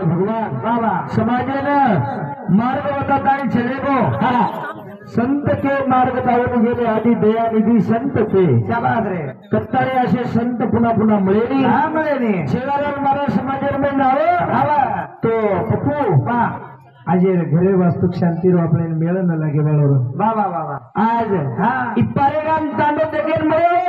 भगवान बाबा समाजेने मार्ग बतातानी चले गो संत के मार्ग तावून गेले आधी दयानिधी संत ते कत्ताळे असे संत पुन्हा पुन्हा मिळेली शेगारात मारा समाजेर नाव तो पप्पू आज घरे वास्तुक शांति अपने मेल न लगे बड़ो बाबा बाबा आज इप्पारे गाम तांडो देखेन मळे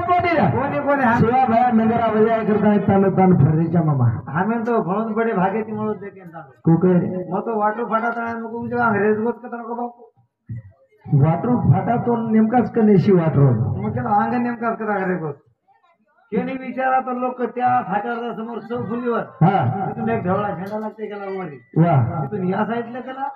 कोणी सेवा भया नगरा बजाय करता तांडो तान फरेचा मामा हमें तो घणों बड़े भागे ती मळो देखेन तांडो कोके मो तो वाटू फाटा ताण मको उजवा अंग्रेज गोत कतन को बापू वाटू फाटा तो नेमकाच कनेशी वाटरो मग अंग नेमकाच करा घरे गोत केनी विचारा तो लोक त्या फाट्याच्या समोर सौ फुलीवर तिथून एक ढवळा झेंडा लागते गेला वरी तिथून या साईडला गेला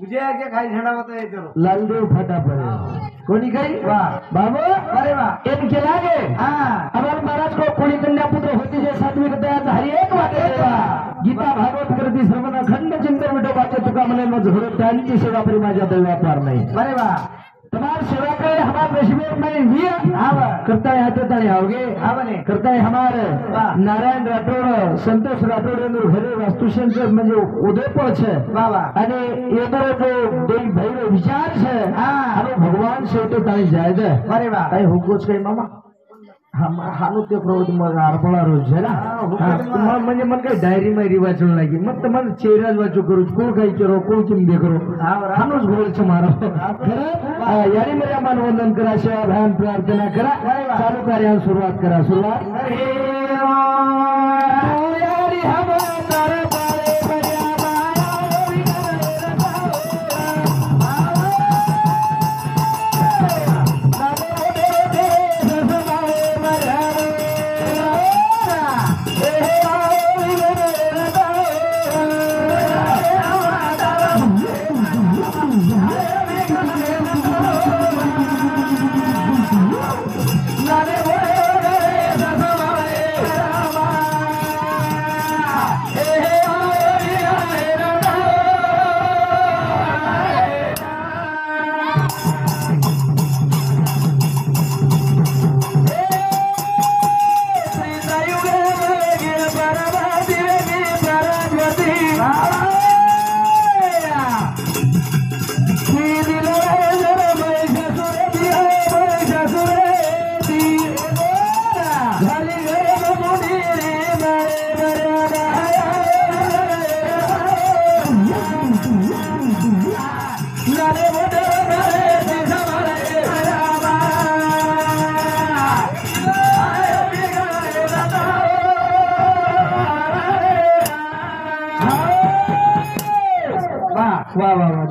विजया के खाई झेंडा होता है चलो लालदेव फाटा पड़े कोनी गई वाह बाबू अरे वाह एक के लागे हमारे महाराज को कोणी कन्या पुत्र होती जे सात्विक दया धारी एक वाटे देवा गीता भागवत करती सर्वना अखंड चिंतन विठोबाचे तुका म्हणे मग झोड त्यांची सेवा परी माझ्या दैवा पार नाही अरे वाह तुम्हार सेवा करे हमारे नसीब में वीर करता है आते ताने आओगे करता है हमारे नारायण राठोड संतोष राठोड घरे वास्तुशांत म्हणजे उदयपळ छे बाबा અને એનો जो દેવ ભૈરો વિચાર છે અને ભગવાન સેવટે તાણી જાય દે અરે વાહ કઈ હુકો છે મામા हालू ते प्रवृत्ती मग आरपळा रोज है ना म्हणजे मन काही डायरी मध्ये वाचून लागी मग मन चेहरा वाचू करू कोण काही करो कोण चिंबे करो हानूच बोलचं मारो खरं यारी मध्ये मानवंदन करा सेवा भयान प्रार्थना करा चालू कार्याला सुरुवात करा सुरुवात यारी हम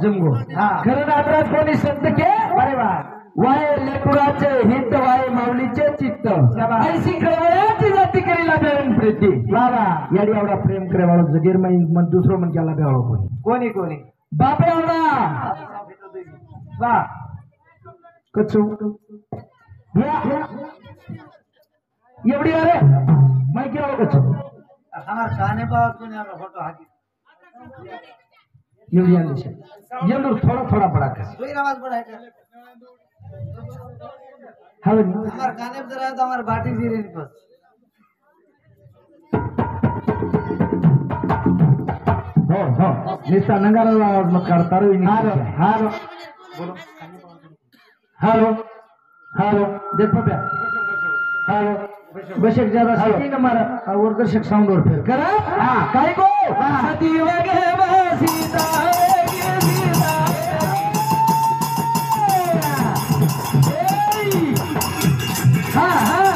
जमगो खरं नागराज कोणी संत के अरे वा वाय लेकुराचे हित वाय माऊलीचे चित्त ऐसी कळवळ्याची जाती करीला बेरन प्रीती बाबा याडी एवढा प्रेम करे वाळो जगीर मन दुसरो मन केला बेवाळो कोणी कोणी बापे आवडा वा कच्चू एवढी अरे मैं केवळ कच्चू हमार काने बात कोणी आपला फोटो हाकी ये थोड़ा थोड़ा पड़ा कर कोई आवाज बढ़ा है हमार काने पे रहा तो हमार बाटी जी रे बस हो निस्ता नंगारा मत करता रो हारो हारो बोलो हारो हारो देखो क्या हारो बशक ज्यादा सती न मारा और दर्शक साउंड और फिर करा हां काय को सती वगे सीता हाँ हाँ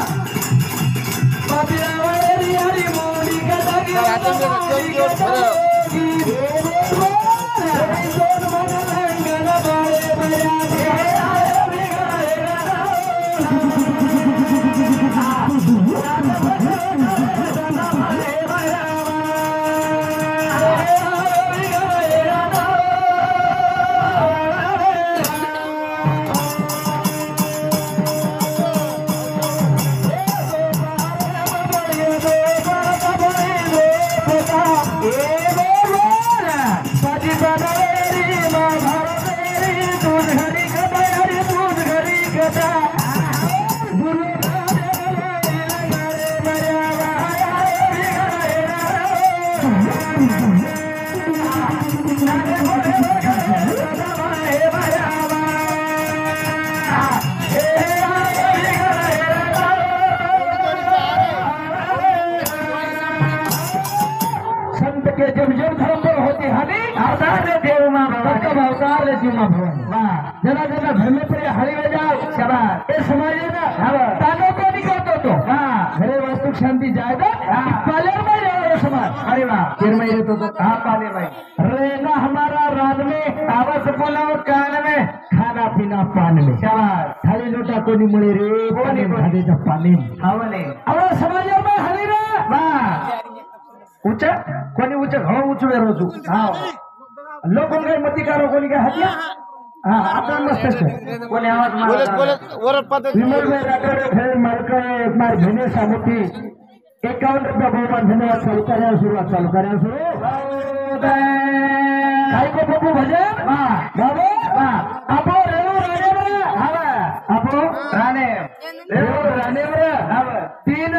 के जब जब धर्म पर होती हनी अवतार रे देव मां भगवान तब अवतार रे जीव मां भगवान वाह जना जना धर्म पर हरी में जाओ शाबाश ए समाज ना तानो को निकाल तो वाह घरे वास्तु शांति जाएगा पाले में जाओ समाज अरे वाह फिर मैं तो कहां पाले भाई रहना हमारा रान में आवाज बोलाओ कान में खाना पीना पान में शाबाश थाली लोटा कोनी मुळे रे कोनी भादेचा पाणी हावले आवडा समाजामध्ये हरी रे वाह ऊंचा कोणी ऊंचा घणो ऊंचो वेरोजू हां लोकों काय मतिकारो कोणी काय हत्या हां आपण मस्त आहे कोणी आवाज मारत बोलत वरत पद्धत विमल में राठोड खेळ मालक मार घेणे सामुती 51 रुपया बहुमान धन्यवाद चालू करा सुरू काय को बबू भजन हां बाबू हां आपो रेणू राणे हां आपो राणे रेणू राणे हां तीन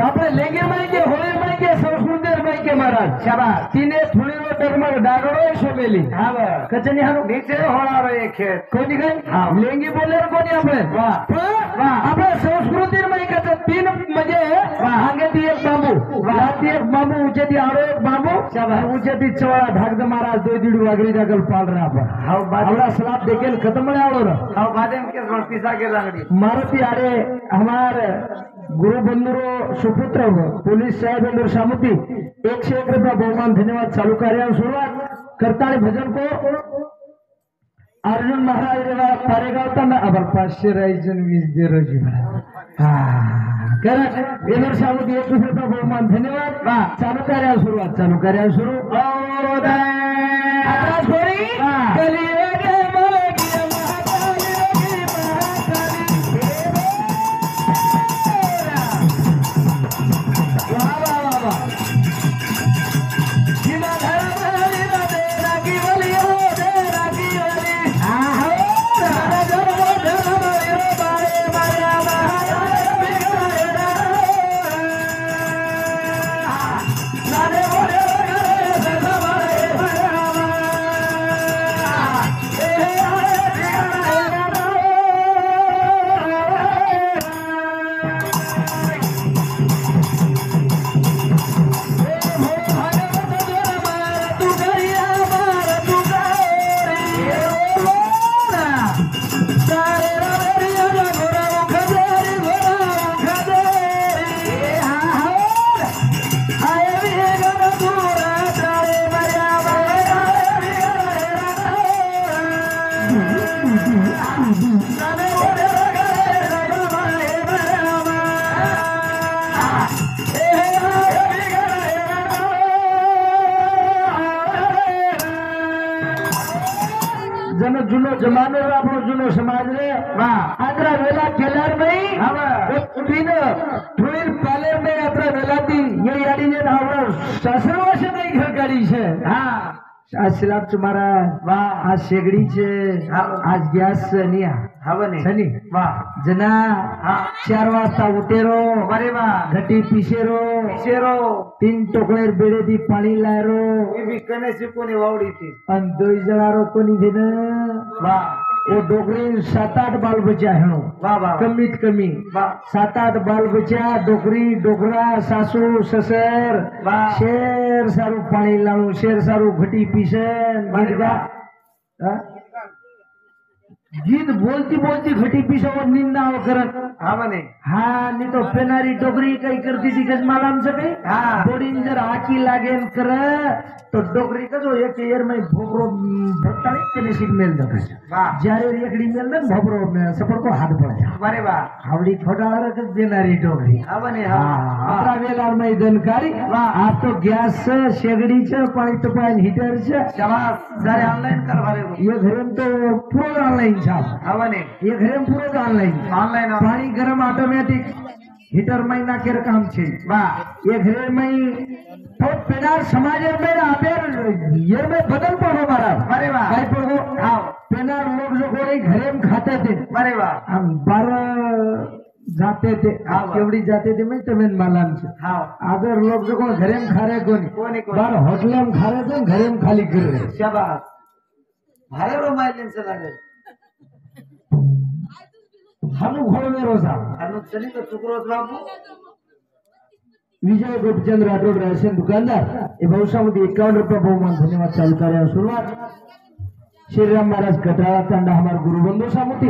आपले लेंगे मायके होळे मायके संस्कृतेर मायके महाराज शाबाश तिने थोडीनो टर्मर डागडो शोमेली हां कचनी हानो नीचे होणार एक खेळ कोणी काय लेंगी बोलल्यावर कोणी आपले वाह आपल्या संस्कृतीर मायकाचं तीन म्हणजे हांगेती एक बांबू राती एक बांबू उचेती आरो एक बांबू शाबाश उचेती चवळा ढाकद महाराज 2-2 वागरी जागल पाल रहा आपण हाव बावड़ा सलाब देखेल खत्म ने आवड़ो हाव बादे में केस पिसा के जागड़ी मारुति आरे हमार गुरु बंधुरो सुपुत्र पोलीस साहेब सामुती 101 रुपया बहुमान धन्यवाद चालू कार्य सुरुवात करताली भजन को अर्जुन महाराज रेवा पारेगाव तना अबर 500 रायजन 20 दे रोजी कर सामुती 1 रुपया बहुमान धन्यवाद वाह चालू कार्य सुरू जन जुनो जमानो आपनो जुनो समाज रे वाह आदरा वेला केलार में हां उठीन थोड़ी पाले में आदरा वेलाती ये याडी ने आवरो सासरवास नहीं घर गाड़ी छे हां आज सिलाब तुम्हारा वाह आज शेगड़ी छे आज गैस निया हवने सनी वाह जना 4 वाजता उठेरो अरे वाह घटी पीसेरो 3 टोकळेर बेडे दी पाणी लायरो ये भी कने से कोनी वावडी थी अन 2 जणारो कोनी देन वाह वो डोकरी 7-8 बाल बच्चा हेणो वाह वाह कमीत कमी 7-8 बाल बच्चा डोकरी डोकरा सासू ससर शेर सारू पाणी लाणू शेर सारू घटी पीसन गीत गा गीत बोलती बोलती घटी पिसावर निंदा करत हा म्हणे हा नाही तो पेनारी डोगरी काही करती ती कस मला आमचं काही हा. बोडीन जर आकी लागेल कर तो डोगरी कसो एक एर में भोपरो भरता नहीं तेने सीख मेल दो वाह जारे एकड़ी मेल दो भोपरो में सफर को हाथ पड़ जा बरे वा हावड़ी छोटा रकस देनारी डोगरी हा म्हणे हा अकरा वेळा मैदानकारी आप तो गॅस शेगडीचं पाणी तुपायन हिटरचं शाबास सारे ऑनलाइन कर भरे ये घरेम तो पूरा ऑनलाइन छाप हा म्हणे ये घरेम पूरा ऑनलाइन ऑनलाइन पानी गरम ऑटोमेटिक हीटर में ना केर काम छे वाह ये घरे में तो पेनार समाज में आबेर ये में बदल पड़ो मारा बरे वा काय पड़ो हाँ पेनार लोग जो कोई घरे में खाते थे बरे वा हम 12 जाते थे हाँ, केवड़ी जाते थे मैं तमें मालूम से हाँ अगर लोग जो कोई घरे में खा रहे कोनी कोणी बार होटल में खा रहे थे घरे में खाली कर रहे शाबास भारे रो माइलेंस लागेल हम घोड़ में रोजा अनु चली तो चुकरोज बाबू विजय गोपचंद राठोड राशन दुकानदार ये भविष्यामध्ये 51 रुपये बहुमान धन्यवाद चालू कार्यावर सुरुवात श्रीराम महाराज कटाळा तांडा हमार गुरुबंधू सामुती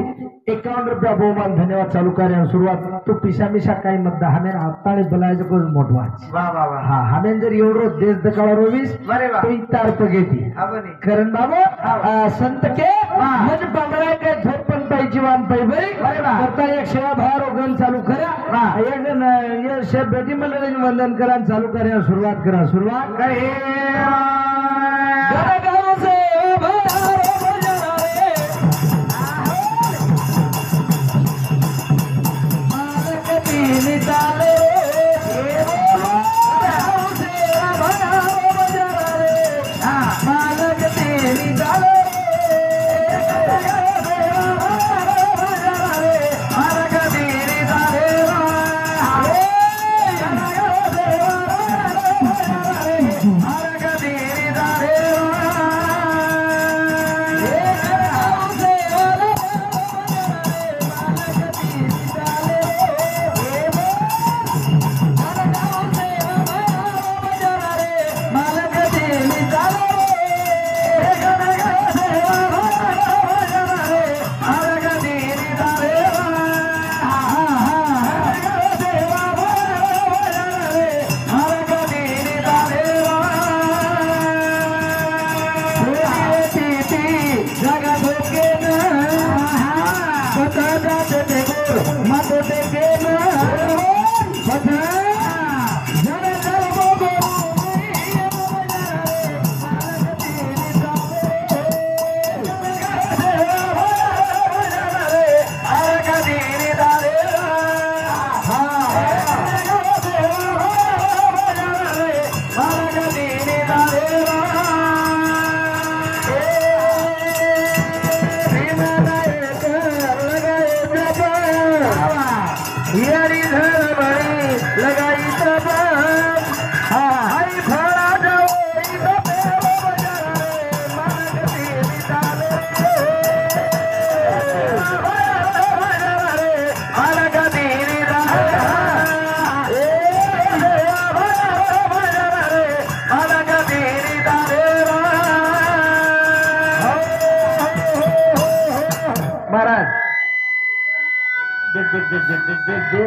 51 रुपया बहुमान धन्यवाद चालू कार्यावर सुरुवात तो पिशा मिशा काही मध्य हमें आत्ताने बोलायचं कोण मोठवाच वाह वाह वाह हा हमें जर एवढो देश दकाळा रोवीस बरे वा तो इतार पगेती हा म्हणे करण बाबा संत के मज बांगडा के झोपन पाई जीवन पाई भाई बरे वा करता एक सेवा बाहेर ओगन चालू करा एक जण ये शेफ बेटी मंडळीने वंदन करा आणि चालू करा सुरुवात करे गाव से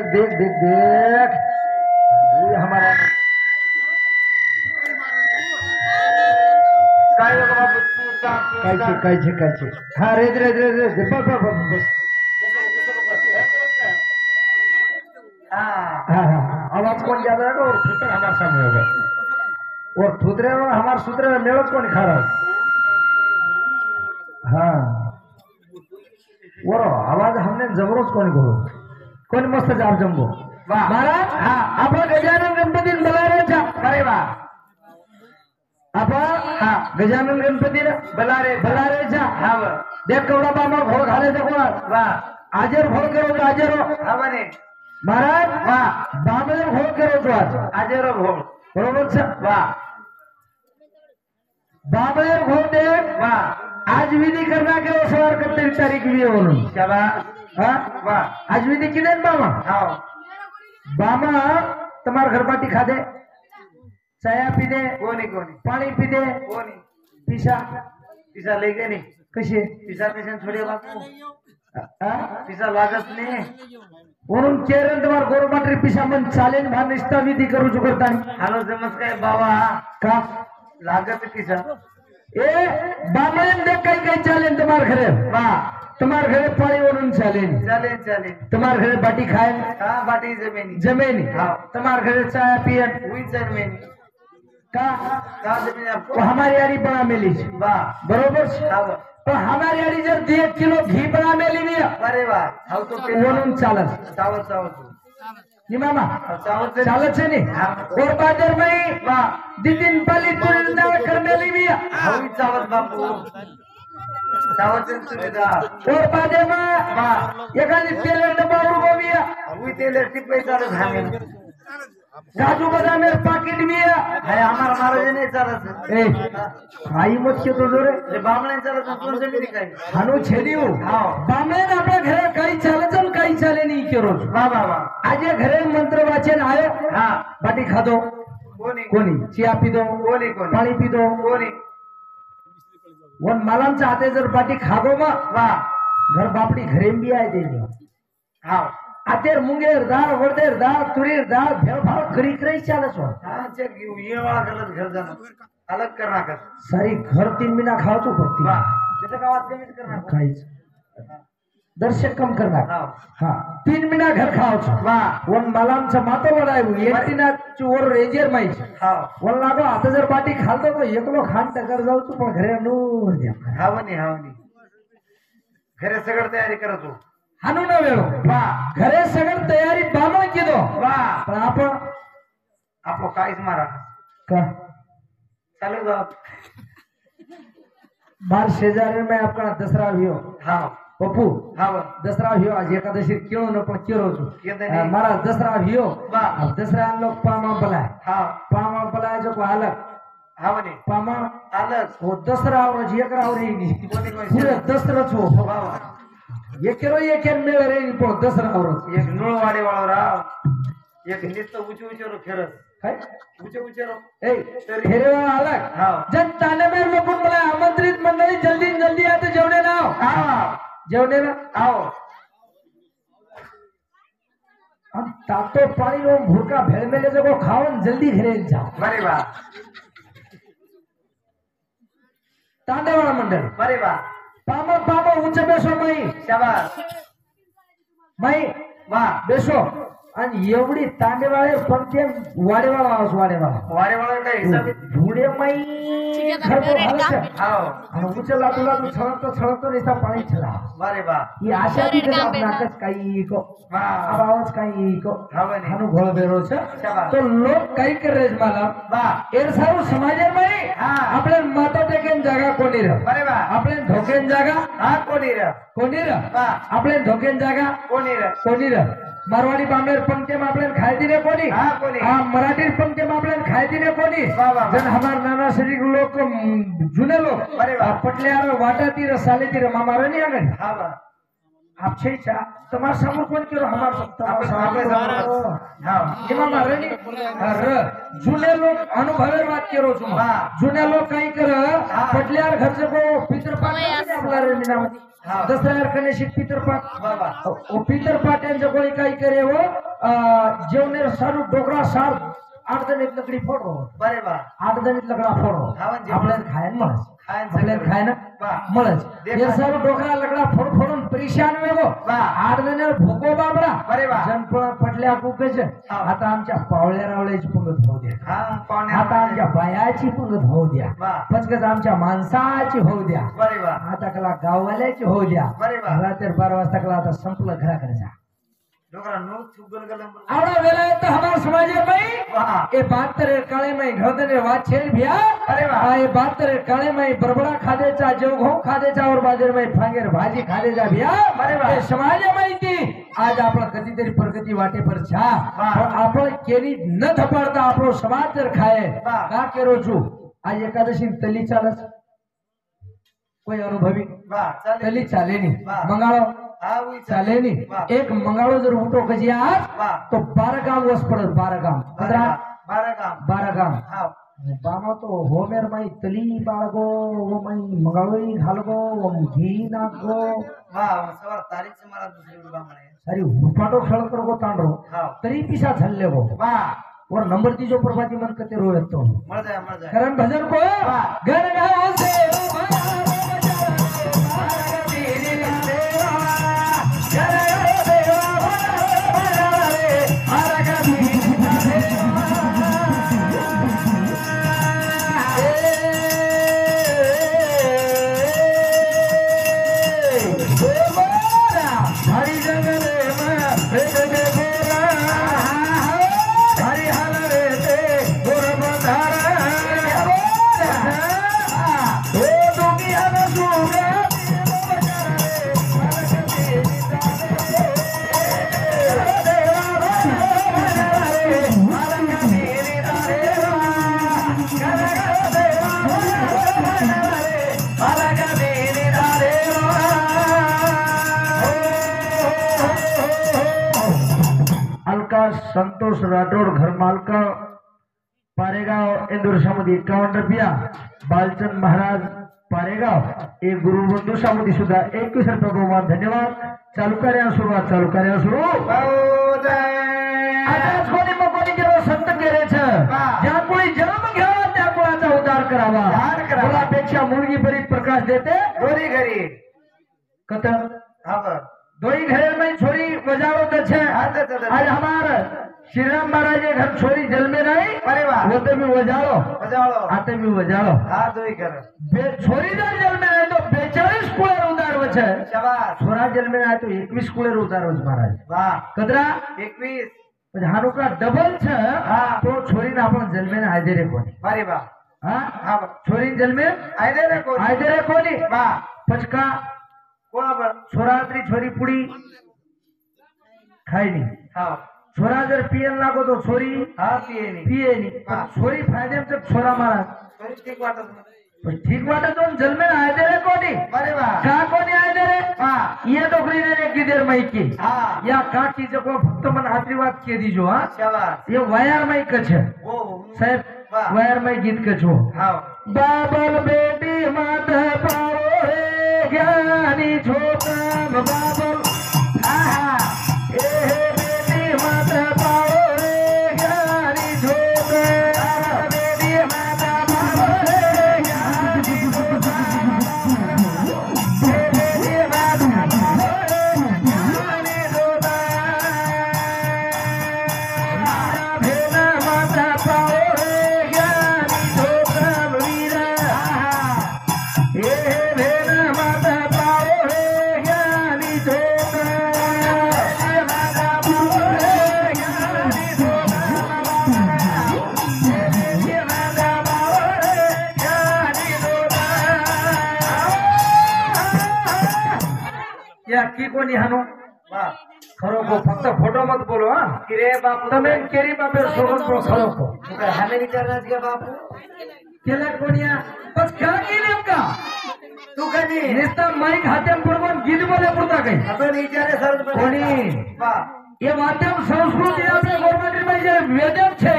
देख ये हमारा काय हाँ रे बस हाँ आवाज कौन ज्यादा है और थूतर हमारे सामने हो गए और थूतरे हमारे सूत्रे में मेड़च कौन खा रहा है हाँ वो आवाज हमने जबरदस्त कोणी मस्त जाब जमबो महाराज हा आपण गजानन गणपती बलारेचा अरे वा आपण हा गजानन गणपती बलारेचा हा देख केवढा बाबा घोळ घालायचा कोणा वा आजेर घोळ करो आजेर हा म्हणे महाराज वा बाबेर घोळ करो आज आजेर घोळ बरोबर वा बाबेर घोळ दे वा आज विधी करना के सोमवार कत्ते तारीख भी बोलून शाबाश हाँ वाह आज विधि किने बामा हाँ बामा तुम्हार घर पाटी खा दे चाय पी दे कोनी पानी पी दे कोनी पीसा ले गए नहीं कसे पिसा पेशा थोडे बापू हा? पिसा लागत नाही म्हणून केरळ तुम्हाला गोरबाटरी पिशा मन चालेल भा निष्ठा विधी करू चुकता हालो जमस काय बाबा का लागत पिसा ए बामण देख काही चालेल तुम्हारे घरे तुम्हारे घरे पानी वरून चालेल चालेल चालेल तुम्हारे घरे बाटी खाए का बाटी जमिनी जमेनी हाँ। तुम्हारे घरे चाय पिए हुई जमिनी का का जमीन वो आपको हमारी यारी बना मेली वाह बरोबर खाव तो हमारी यारी जर 1 किलो घी बना मेली भी अरे वाह हाव तो वरून चालत चावल चावल नि मामा चावल चालत से नहीं और बाजार में वाह दिन पाली तुलना कर मेली भी हावी चावल बापू चावल सुविधा और बाजार में वाह एखादी तेल डब्बा उड़को भी हुई तेल टिप्पे चालू झाले काजू बदाम पाकिट भी हाय हमारा महाराज नाही चालत ए खाई मत के तो जोरे ते बामणे चालत कोण जमिनी काय हानो छेदियो हाँ। बामण आपल्या घरे काही चालत आणि काही चाले नाही के रोज वाह वाह वाह आज ये घरे मंत्र वाचन आयो हाँ बाटी खा दो कोणी कोणी चिया पी दो कोणी कोणी पाणी पी दो कोणी वन मालम चाहते जर बाटी खा दो मा वाह घर बापडी घरे भी आए देनी हाव आतेर मुंगेर दाळ वडदेर दाळ तुरीर दाळ भेळभाळ करी करी चालत हो हाँ चेक ये वाला गलत घर जाना अलग करना कर सारी घर 3 महीना खाओ पड़ती वाह जैसे का बात कमी करना काहीच दर्शक कम करणार हाव हा 3 महीना घर खाओ वाह वन मालांचं मातो लढायू एकटीनाची वर रेजेर माहिती हाव वन लागो आता जर बाटी खालतो तो एकलो खान टकर जाऊ पण घरे नूर द्या हावनी हावनी घरे सगळं तयारी करत हो हानू न वेळो वाह घरे सगळं तयारी बाबा केलो वाह पण आपण आपो काहीच मारा का चालू जाओ बार शेजारी में आपका दसरा व्यो हाव पप्पू हाव दसरा व्यो आज एकादशी केळो न पण केरो येते छु नाही. मारा दसरा व्यो वाह अब दसरा लोग पामा बलाय हाव पामा बलाय जो को अलग हावनी पामा आलं वो दसरा और एक राव रे नी कोणी कोणी पूरे दसरा छो वाह एक मेळ रे नी पण दसरा और एक नुळवाडी वाळो राव एक नुसतं उची उचेरो खेळत काय उचे उचेरो ए फेरे वाला अलग हाव जन तानेमेर लोकून मला आमंत्रित मंडळी जल्दी जल्दी आता जेवणे नाव हाव जेवणे ना आओ हम तातो पानी और भूरका भेल मेले जो खावन जल्दी घरे जाओ बरे बा तांडेवाला मंडळ बरे बा पामा पामा उच्च बेसो माई शाबास माई वाह बेसो आणि एवढी तांडेवाळे पण ते वाडेवाला आवाज वाडेवाला वाडे वाळो काय हिसाब धुडे माई खरबो हालत हाव आणि उच्च लातूला तू छळतो निसा पाणी छला बरे बा ही आशा ती कदा नाकच काही को वाह अब आवाज काही को हावनी हानु घोळ बेरो छ शाबास तो लोक काही करे मला वाह एर सारू समाजे माई हा. आपल्या माता टेकेन जागा कोणी र बरे बा आपल्या धोकेन जागा हा कोणी रे कोणी र वाह आपल्या धोकेन जागा कोणी रे कोणी र मारवाडी बांबेर पंक्तीम आपल्याला खाय दिले कोणी हा कोणी हा मराठी पंक्तीम आपल्याला खाय दिले कोणी वाह, वाह. जन हमार नाना श्री लोक जुने लोक अरे वाह. पटल्यार वाटातीर सालेतीर मामार नहीं आगन हा बा आपसे इच्छा तुम्हार समोर कोण केलो हमार आपले समोर. हाव इमाम रनी र जुने लोक अनुभवे बात केरो छु वाह. जुने लोक काही कर हा. पटल्यार घरचे को पितरपाठ आपला रे मीनामध्ये हा. दसऱ्यावर कनेशिक पितरपाठ बाबा ओ पीटर पाट्यांचं कोणी काही करे हो जेवणेर सारू डोकरा सार 8 जणीत लकडी फोडो बरे बा 8 जणीत लकडा फोडो हा म्हणजे आपल्याला खायन मळस खायन आपल्याला खायन वाह. मळस दे हे खा. सारू डोकरा लकडा फोड फोडून परेशान वेगो वाह. 8 जणीवर भुको बाबडा बरे बा जनपळ पटल्या कुकच हा. आता आमच्या पावल्या रावळ्याची पंगत होऊ द्या हा पाहुणे आता आमच्या बायाची पंगत होऊ द्या वाह. पचकच आमच्या माणसाची होऊ द्या बरे बा आता कला गाववाल्याची होऊ द्या बरे बा रात्री 12 वाजता कला आता संपलं घराकडे जा डोकरा नो चुगल गलम आवड़ा वेला है तो हमारे समाज में वाह ये बात तेरे काले में घोदने वात छेल भिया अरे वाह. ये बात तेरे काले में बरबड़ा खा दे चा जो घो खा दे चा और बाजार में फांगेर भाजी खा दे जा भिया अरे वाह. ये समाज में ती आज आपण कधीतरी प्रगती वाटे पर छा वाह. पण आपण केली न थपाडता आपलो समाज जर खाए वाह. का केरो छु आज एकादशी तली चालस कोई अनुभवी वाह चालेल तली चाले नहीं वाह. मंगाळो हा उई चाले वाह. नहीं एक मंगाळो जर उठो कजी आज वाह तो 12 गाव वस पडत 12 गाव 15 बारा काम 12 गाव हा बामा तो होमेर माई तली बाळगो वो माई मंगळोई घालगो वो घी नागो हा सवार तारीख से मला दुसरी उडबा म्हणे सारी हुपाटो खेळ करगो तांडरो हा तरी पिसा झल्ले गो वा और नंबर तीजो प्रभाती मन कते रो येतो मळ जाय कारण भजन को घर गाव से संतोष राठोड घर मालका पारेगाव इंदूर सामुदी 51 रुपया बालचंद महाराज पारेगाव एक गुरुबंधू सामुदी सुद्धा 21 रुपया बहुमान धन्यवाद चालू कार्य सुरू आताच कोणी मग कोणी गेलो संत केले ज्या कोणी जन्म घ्यावा त्या कोणाचा उद्धार करावा मुलापेक्षा मुलगी बरी प्रकाश देते दोरी घरी कत हा दोई घर में छोरी बजाओ तो आज हमार श्री राम महाराज के घर छोरी जल में नहीं अरे वाह वो तो भी बजाओ आते भी बजाओ हाँ दोई घर छोरी जल में आए तो 42 कुळेर उदार वचे शाबाश छोरा जल में आए तो 21 कुळेर उदार वच महाराज वाह कदरा 21 हानो का डबल छ तो छोरी ना अपन जल में आए दे रे कोनी अरे वाह हां छोरी जल में आए दे रे कोनी वाह पचका कोण छोरात्री छोरी पुडी खाई नहीं हाँ छोरा जर पियन लागो तो छोरी हाँ पिए नहीं छोरी फायदे में जब छोरा मारा ठीक वाटत तो जल में आए दे रे कोनी अरे वाह का कोनी आए दे रे हाँ ये डोकरी ने गिदेर माई की हाँ या का चीज को भक्त मन आशीर्वाद के दीजो हाँ शाबाश ये वायर माई कछ है ओ साहब वायर माई गीत कछो हाँ बाबल बेटी मात पाओ रे ज्ञानी छोटा बाबल आहा बेटी मात पाओ रे ज्ञानी छोटा बेटी मात पाओ रे ज्ञानी छोटा बेटी मात पाओ रे ज्ञानी छोटा भेना मात पाओ रे ज्ञानी छोटा वीरा ए भेना मात पाओ रे ज्ञानी छोटा या की कोणी हानो वाह खरो को फक्त फोटो मत बोलो हा किरे बापू તમે કેરી બાપે સોગન કો ખરો को हमें विचारना का बापू केला कोणिया बस का केले का तू कधी निस्ता माईक हात्याम पडवून गीत बोले पुरता काही आपण विचारे सर कोणी वाह ये माध्यम संस्कृति આપણે ગવર્નમેન્ટ માં જે વેદમ છે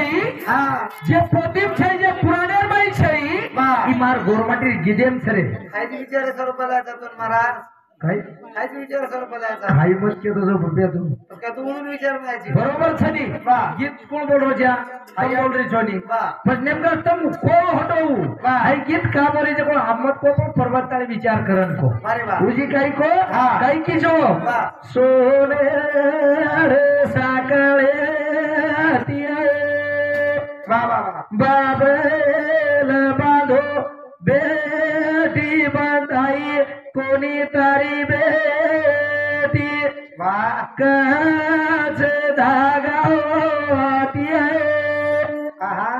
हाँ જે પ્રદીપ છે જે પુરાણે માં છે ઈ માર ગવર્નમેન્ટ ગીદેમ છે રે कायची विचारे सर बोलायचा तो महाराज काय कायची विचारे सर बोलायचा काही मत के तो बुड्या तू का तू म्हणून विचार करायची बरोबर છે ની ગીત કોણ બોલો જ્યા આઈ બોલ રી છોની પણ નેમકા તમ કો હટવું આઈ ગીત કા બોલે છે કોણ આમત को पण पर्वताळे विचार करन को अरे वाह उजी काही को काही की जो वाह सोने रे साकळे तिया वाह वाह वाह बाबेल बांधो बेटी बंधाई कोणी तारी बेटी वाह काच धागा तिया आहा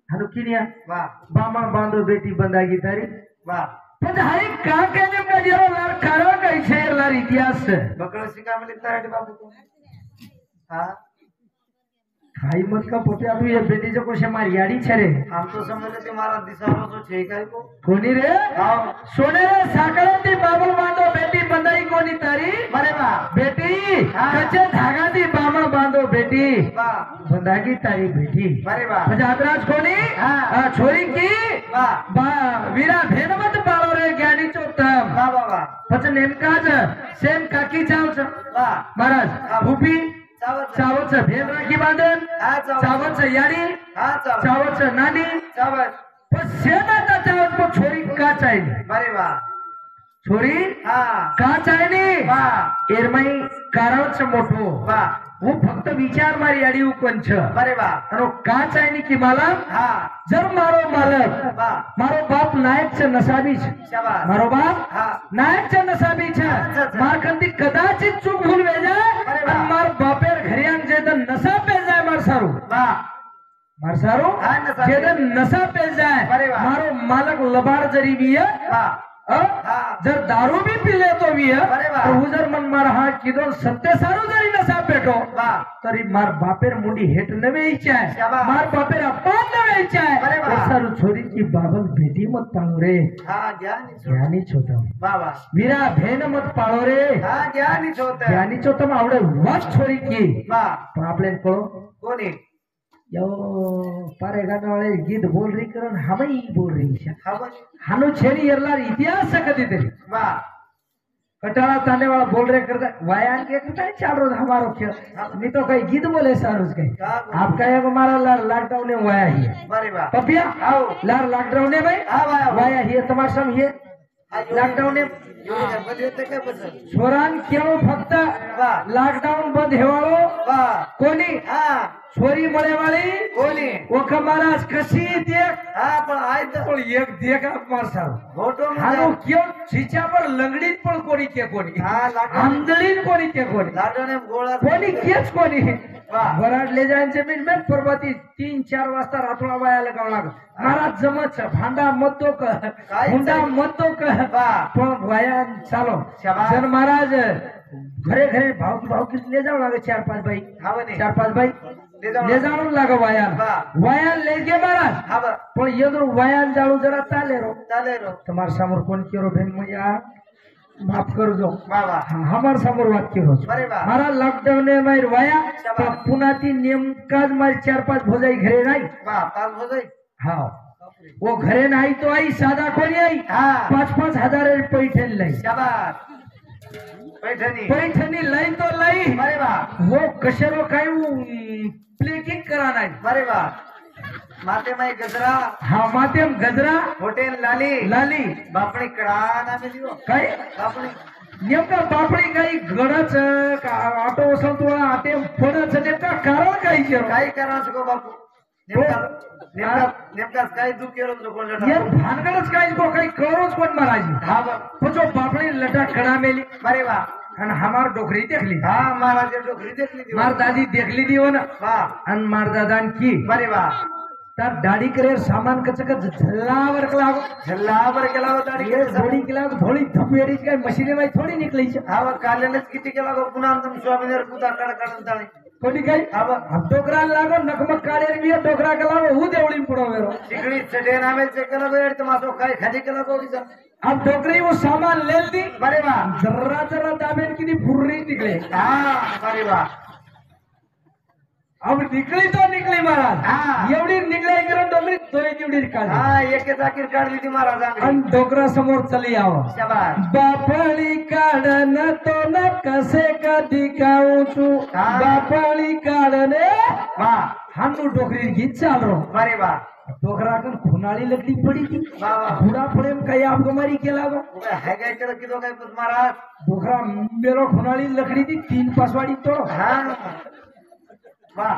हनु किनिया वाह बामा बांधो बेटी बंधागी तारी वाह पण हाई का केले का जरा लार काढवा काही छे लार इतिहास बकळ शिका म्हणले तराटे बापू तो हाँ खाई मत का पोट्या तू ये बेटी जो कोशे मार याडी छे रे हम तो समझले ते मारा दिसारो तो छे काय को कोणी रे हाँ सोने रे साकळती बाबल बांधो बेटी बंधाई कोणी तारी अरे वाह बेटी हा. कच्चे धागा दी बामा बांधो बेटी बा बंदागी तारी बेटी बरे बा म्हणजे आदराज कोणी हा. छोरी की बा वीरा भेनमत पाळो रे ज्ञानी चोत्तम बा बाबा પછી नेमकाच सेम काकी चावच बा महाराज हा. भूपी चावत चावच भेन राखी बांधन हा चावत चावच याडी हा चावत चावच नानी चावत पण सेना चावत को छोरी का चाहिए बरे बा छोरी हा का चाहिए बा एरमाई कारावच मोठो बा वो फक्त विचार मारी याडी उकंच बरे बा अरे का चाहिए की मला हा जर मारो मालक बा मारो बाप नायकच नसाबीच शाबास मारो बाप हा नायकच्या नसाबीच अच्छा. मार कंदी कदाचित चूक भूल वेजा अरे वा. आणि मार बापेर घरियान जे तर नसा पे जाय मार सारू बा मार सारू हा, नसा जे पे. तर नसा पे जाय अरे वा. मारो मालक लबाड जरी बिय बा हा जर दारू भी पी लेतो बिय अरे वा. तर हु जर मन मार हा किदो सत्य सारू जरी नसा पेटो बा तरी मार बापेर मुंडी हेट न वेचाय शाबास. मार बापेर अपमान न वेचाय अरे वा. सारू छोरी की बाबल भेटी मत पाळो रे हा ज्ञानी ज्ञानी छोटा बाबा वीरा भेन मत पाळो रे हा ज्ञानी होत ज्ञानी छोटा आवडे वाच छोरी की बा पण आपल्याला कळो कोणी यो पारे गाणं वाले गीत बोल रही करण हमई बोल रही शा खबर हानो छेड़ी यरलार इतिहास कदी तरी बा कटाड़ा ताने वाला बोल रहे करता वायान के कटाई चाल रो हमारो खेल नहीं तो कहीं गीत बोले सारुज कहीं का बोले? आप कहे हमारा लार लॉकडाउन में वाया ही है बरे बा पपिया आओ लार लॉकडाउन में भाई हा वाया वाया ही है तुम्हारा सम ही लॉकडाउन में मध्ये काय बदल छोरान केवळ फक्त बा लॉकडाउन बंद हेवाळो बा कोणी हा छोरी मळेवाळी कोणी ओख महाराज कशी देख हा पण आहे तर पण एक देख मार सारू फोटो हानो क्यों छिचा पर लंगडीत पण कोणी के कोणी हा लाटो आंधळीत कोणी के कोणी लाटोने गोळा कोणी केच कोणी वाह. बराड ले जायचे मी में परवाती 3-4 वाजता रातोळा वायाला गाव लाग महाराज जमच भांडा मतो क काय हुंडा चाल- मतो क वाह. पण वाया चालो शाबास. जन महाराज घरे घरे भाव की ले जाओ लागे 4-5 बाई हा बने 4-5 बाई ले जाओ लागे वाया वाह. वाया ले गे महाराज हा बा पण येदर वायान जाळू जरा चाले रो चाले रो તમારા સામર કોણ કેરો બેન મૈયા માફ કરજો बाबा હમાર સામર વાત કેરો છો बरे बा મારા લોકડાઉન ને માર વાયા શાબાશ. પુનાથી નેમકા જ માર 4-5 ભોજાઈ ઘરે નાઈ बा पाच हो जाई હા वो घरे नाही तो आई सादा कोणी आई हा 5-5 हजार पैठण लई शाबास पैठणी पैठणी लई तो लई बरे बा वो कशरो काय प्लेकिंग करा नाही बरे बा माते माई गजरा हा मातेम गजरा होटेल लाली लाली बापणी कडा नामे दियो काय बापणी नेमका बापडी काही गडच ऑटो संतुळा आते फडच नेमका कारण काही केलं काय करा सको बापू नेमका नेमका नेमका काय दुख केलं तुझं कोण लटा यार भानगडच काही को काही करोच कोण महाराज हा बा पण जो बापडी लटा खडा मेली बरे बा आणि हमार डोकरी देखली हा महाराज डोकरी देखली ती मार दादी देखली दिवन बा आणि मार दादान की बरे बा तर दाढी करे सामान कच झल्लावर लागो झल्लावर केला होता आणि ये थोडी केला थोडी धपेडी काय मशीने माई थोडी निकली हा बा कालेलेच किती केला गो पुन्हा तुम स्वामीने पुता काढ काढून ताणे कोणी काही हा बा डोकरा लागो नकमक काढेर मी डोकरा केला हू देवळी पुढं वेरो तिकडी चढे नामे चेक केला बेड तर माझो काय खाली केला गोडीचा अब डोकरी वो सामान ले ली बरे बा जर्रा जर्रा दाबेन की फुर्री निकले हा बरे बा अब निकली तो निकली महाराज हा. एवढी निकली करून डोकरी तो एवढी काढली हा एक जाकीर काढली ती महाराज आणि आंगडी डोकरा समोर चली यावं शाबास बापळी काढन तो न कसे कधी काऊचू हा. बापळी काढने वा हानू डोकरी गीत चालरो बरे बा डोकरा कन खुनाळी लकडी पडी ती वा वा खुडा पडे काही आपगमारी केला गो है काय केलं की तो काय महाराज डोकरा मेलो खुनाळी लकडी ती 3 पासवाडी तोडो हा वा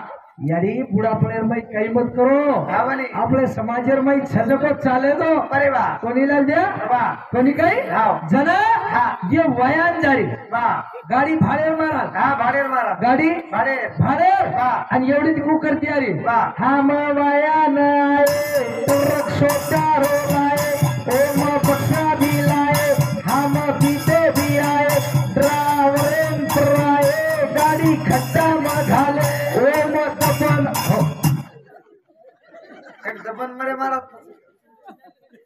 यारी बुढ़ा प्लेयर में कई मत करो हा बने आपले समाजर में छजको चाले दो बरे बा कोणी लाल द्या वा कोणी काही हाव. जना हा. ये वयान जारी वा गाडी भाडे मारा हा भाडेर महाराज गाडी भाडे भाडे हा. आणि एवढी ती कुकर तयारी वा. हम वयान आए तुरक सोटा रोलाए ओम बक्सा भी लाए हम पीते भी आए ड्राइवरेन आए गाडी खड्डा में घाले ओम तपन एक जबन मरे महाराज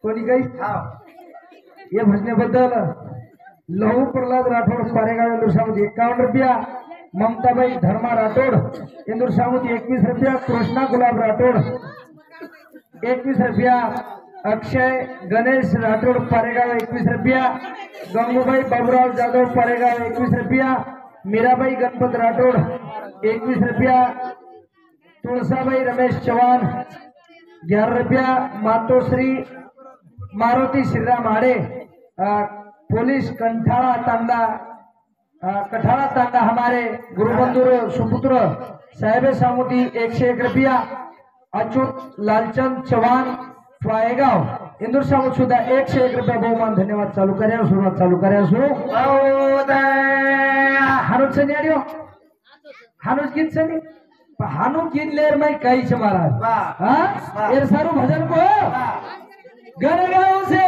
कोणी काही हा या भजनेबद्दल लहू प्रल्हाद राठोड पारेगाव दिवसामध्ये 51 रुपया ममताबाई धर्मा राठोड इंदूर सामुती 21 रुपया, कृष्णा गुलाब राठोड 21 रुपया, अक्षय गणेश राठोड पारेगाव 21 रुपया, गंगूबाई बाबूराव जाधव पारेगाव 21 रुपया, मीराबाई गणपत राठोड 21 रुपया, तुळसाबाई रमेश चव्हाण 11 रुपया, मातोश्री मारुति श्रीराम आड़े पुलिस कंठाड़ा तांडा हमारे गुरुबंधु सुपुत्र साहेब सामुती 101 रुपया, अच्युत लालचंद चव्हाण फायगाव इंदूर सामुत सुद्धा 101 रुपया बहुमान धन्यवाद चालू कर्या सुरुवात चालू कर्या सुरू हानुच न्याडियो हानुच गीत सनी हानु गीत लेर मैं कई छ महाराज हां एर सारू भजन को गणगांव से